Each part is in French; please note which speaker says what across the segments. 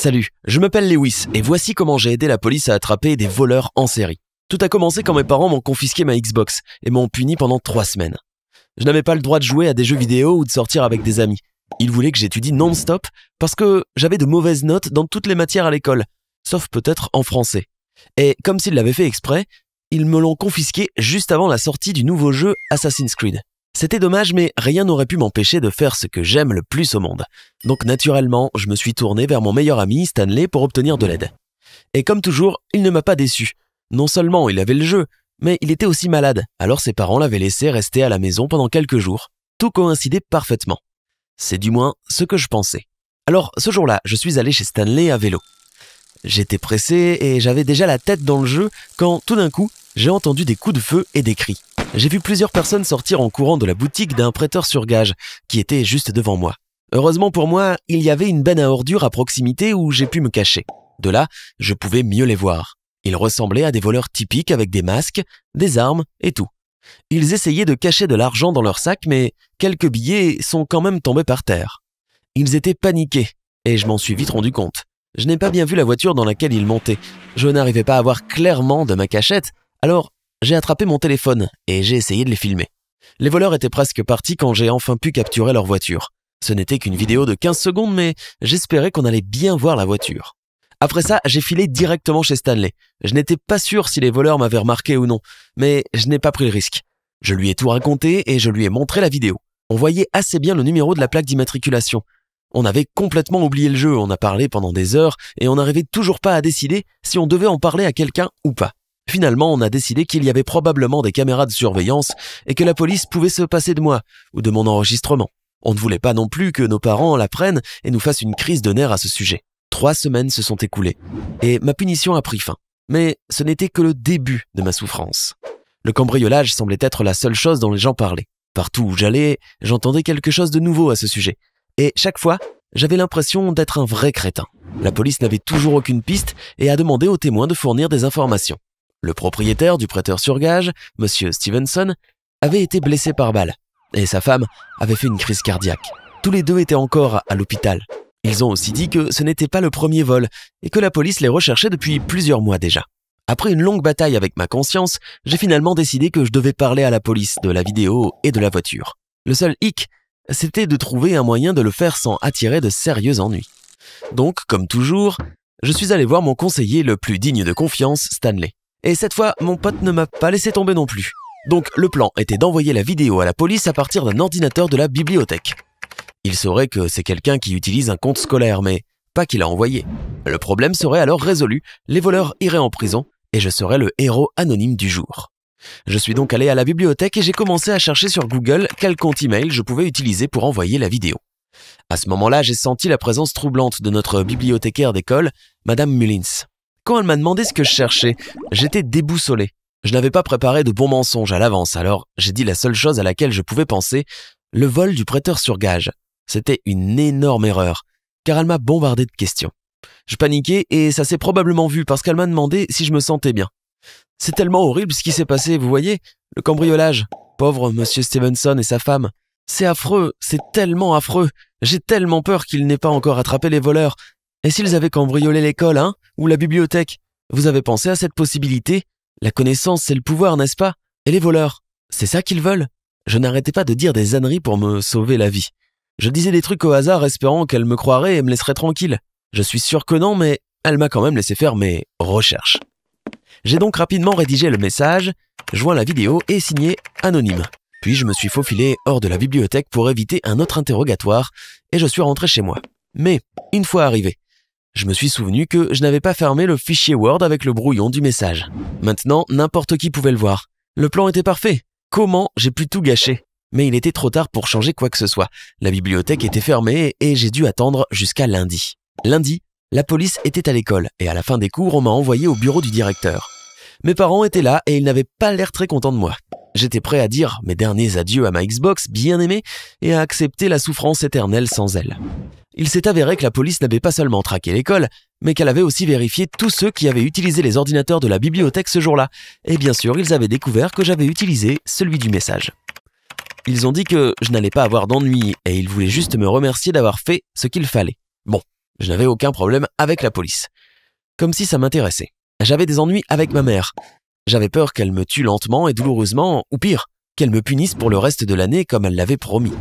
Speaker 1: Salut, je m'appelle Lewis et voici comment j'ai aidé la police à attraper des voleurs en série. Tout a commencé quand mes parents m'ont confisqué ma Xbox et m'ont puni pendant 3 semaines. Je n'avais pas le droit de jouer à des jeux vidéo ou de sortir avec des amis. Ils voulaient que j'étudie non-stop parce que j'avais de mauvaises notes dans toutes les matières à l'école, sauf peut-être en français. Et comme s'ils l'avaient fait exprès, ils me l'ont confisqué juste avant la sortie du nouveau jeu Assassin's Creed. C'était dommage, mais rien n'aurait pu m'empêcher de faire ce que j'aime le plus au monde. Donc naturellement, je me suis tourné vers mon meilleur ami, Stanley, pour obtenir de l'aide. Et comme toujours, il ne m'a pas déçu. Non seulement il avait le jeu, mais il était aussi malade, alors ses parents l'avaient laissé rester à la maison pendant quelques jours. Tout coïncidait parfaitement. C'est du moins ce que je pensais. Alors ce jour-là, je suis allé chez Stanley à vélo. J'étais pressé et j'avais déjà la tête dans le jeu quand, tout d'un coup, j'ai entendu des coups de feu et des cris. J'ai vu plusieurs personnes sortir en courant de la boutique d'un prêteur sur gage qui était juste devant moi. Heureusement pour moi, il y avait une benne à ordures à proximité où j'ai pu me cacher. De là, je pouvais mieux les voir. Ils ressemblaient à des voleurs typiques avec des masques, des armes et tout. Ils essayaient de cacher de l'argent dans leur sac, mais quelques billets sont quand même tombés par terre. Ils étaient paniqués et je m'en suis vite rendu compte. Je n'ai pas bien vu la voiture dans laquelle ils montaient. Je n'arrivais pas à voir clairement de ma cachette, alors j'ai attrapé mon téléphone et j'ai essayé de les filmer. Les voleurs étaient presque partis quand j'ai enfin pu capturer leur voiture. Ce n'était qu'une vidéo de 15 secondes, mais j'espérais qu'on allait bien voir la voiture. Après ça, j'ai filé directement chez Stanley. Je n'étais pas sûr si les voleurs m'avaient remarqué ou non, mais je n'ai pas pris le risque. Je lui ai tout raconté et je lui ai montré la vidéo. On voyait assez bien le numéro de la plaque d'immatriculation. On avait complètement oublié le jeu, on a parlé pendant des heures et on n'arrivait toujours pas à décider si on devait en parler à quelqu'un ou pas. Finalement, on a décidé qu'il y avait probablement des caméras de surveillance et que la police pouvait se passer de moi ou de mon enregistrement. On ne voulait pas non plus que nos parents l'apprennent et nous fassent une crise de nerfs à ce sujet. 3 semaines se sont écoulées et ma punition a pris fin. Mais ce n'était que le début de ma souffrance. Le cambriolage semblait être la seule chose dont les gens parlaient. Partout où j'allais, j'entendais quelque chose de nouveau à ce sujet. Et chaque fois, j'avais l'impression d'être un vrai crétin. La police n'avait toujours aucune piste et a demandé aux témoins de fournir des informations. Le propriétaire du prêteur sur gage, Monsieur Stevenson, avait été blessé par balle et sa femme avait fait une crise cardiaque. Tous les deux étaient encore à l'hôpital. Ils ont aussi dit que ce n'était pas le premier vol et que la police les recherchait depuis plusieurs mois déjà. Après une longue bataille avec ma conscience, j'ai finalement décidé que je devais parler à la police de la vidéo et de la voiture. Le seul hic, c'était de trouver un moyen de le faire sans attirer de sérieux ennuis. Donc, comme toujours, je suis allé voir mon conseiller le plus digne de confiance, Stanley. Et cette fois, mon pote ne m'a pas laissé tomber non plus. Donc le plan était d'envoyer la vidéo à la police à partir d'un ordinateur de la bibliothèque. Il saurait que c'est quelqu'un qui utilise un compte scolaire, mais pas qu'il a envoyé. Le problème serait alors résolu, les voleurs iraient en prison et je serais le héros anonyme du jour. Je suis donc allé à la bibliothèque et j'ai commencé à chercher sur Google quel compte email je pouvais utiliser pour envoyer la vidéo. À ce moment-là, j'ai senti la présence troublante de notre bibliothécaire d'école, Madame Mullins. Quand elle m'a demandé ce que je cherchais, j'étais déboussolé. Je n'avais pas préparé de bons mensonges à l'avance, alors j'ai dit la seule chose à laquelle je pouvais penser, le vol du prêteur sur gage. C'était une énorme erreur, car elle m'a bombardé de questions. Je paniquais et ça s'est probablement vu parce qu'elle m'a demandé si je me sentais bien. C'est tellement horrible ce qui s'est passé, vous voyez, le cambriolage. Pauvre Monsieur Stevenson et sa femme. C'est affreux, c'est tellement affreux. J'ai tellement peur qu'ils n'aient pas encore attrapé les voleurs. Et s'ils avaient cambriolé l'école, ou la bibliothèque? Vous avez pensé à cette possibilité? La connaissance, c'est le pouvoir, n'est-ce pas? Et les voleurs, c'est ça qu'ils veulent? Je n'arrêtais pas de dire des âneries pour me sauver la vie. Je disais des trucs au hasard espérant qu'elle me croirait et me laisserait tranquille. Je suis sûr que non, mais elle m'a quand même laissé faire mes recherches. J'ai donc rapidement rédigé le message, joint la vidéo et signé anonyme. Puis je me suis faufilé hors de la bibliothèque pour éviter un autre interrogatoire et je suis rentré chez moi. Mais, une fois arrivé, je me suis souvenu que je n'avais pas fermé le fichier Word avec le brouillon du message. Maintenant, n'importe qui pouvait le voir. Le plan était parfait. Comment j'ai pu tout gâcher? Mais il était trop tard pour changer quoi que ce soit. La bibliothèque était fermée et j'ai dû attendre jusqu'à lundi. Lundi, la police était à l'école et à la fin des cours, on m'a envoyé au bureau du directeur. Mes parents étaient là et ils n'avaient pas l'air très contents de moi. J'étais prêt à dire mes derniers adieux à ma Xbox bien aimée et à accepter la souffrance éternelle sans elle. Il s'est avéré que la police n'avait pas seulement traqué l'école, mais qu'elle avait aussi vérifié tous ceux qui avaient utilisé les ordinateurs de la bibliothèque ce jour-là. Et bien sûr, ils avaient découvert que j'avais utilisé celui du message. Ils ont dit que je n'allais pas avoir d'ennui et ils voulaient juste me remercier d'avoir fait ce qu'il fallait. Bon, Je n'avais aucun problème avec la police. Comme si ça m'intéressait. J'avais des ennuis avec ma mère. J'avais peur qu'elle me tue lentement et douloureusement, ou pire, qu'elle me punisse pour le reste de l'année comme elle l'avait promis.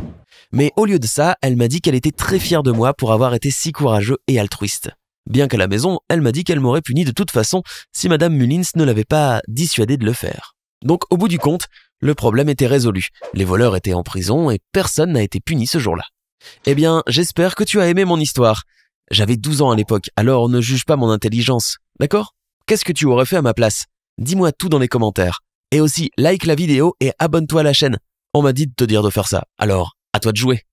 Speaker 1: Mais au lieu de ça, elle m'a dit qu'elle était très fière de moi pour avoir été si courageux et altruiste. Bien qu'à la maison, elle m'a dit qu'elle m'aurait puni de toute façon si Madame Mullins ne l'avait pas dissuadée de le faire. Donc au bout du compte, le problème était résolu. Les voleurs étaient en prison et personne n'a été puni ce jour-là. Eh bien, j'espère que tu as aimé mon histoire. J'avais 12 ans à l'époque, alors ne juge pas mon intelligence, d'accord ? Qu'est-ce que tu aurais fait à ma place ? Dis-moi tout dans les commentaires. Et aussi, like la vidéo et abonne-toi à la chaîne. On m'a dit de te dire de faire ça, alors à toi de jouer.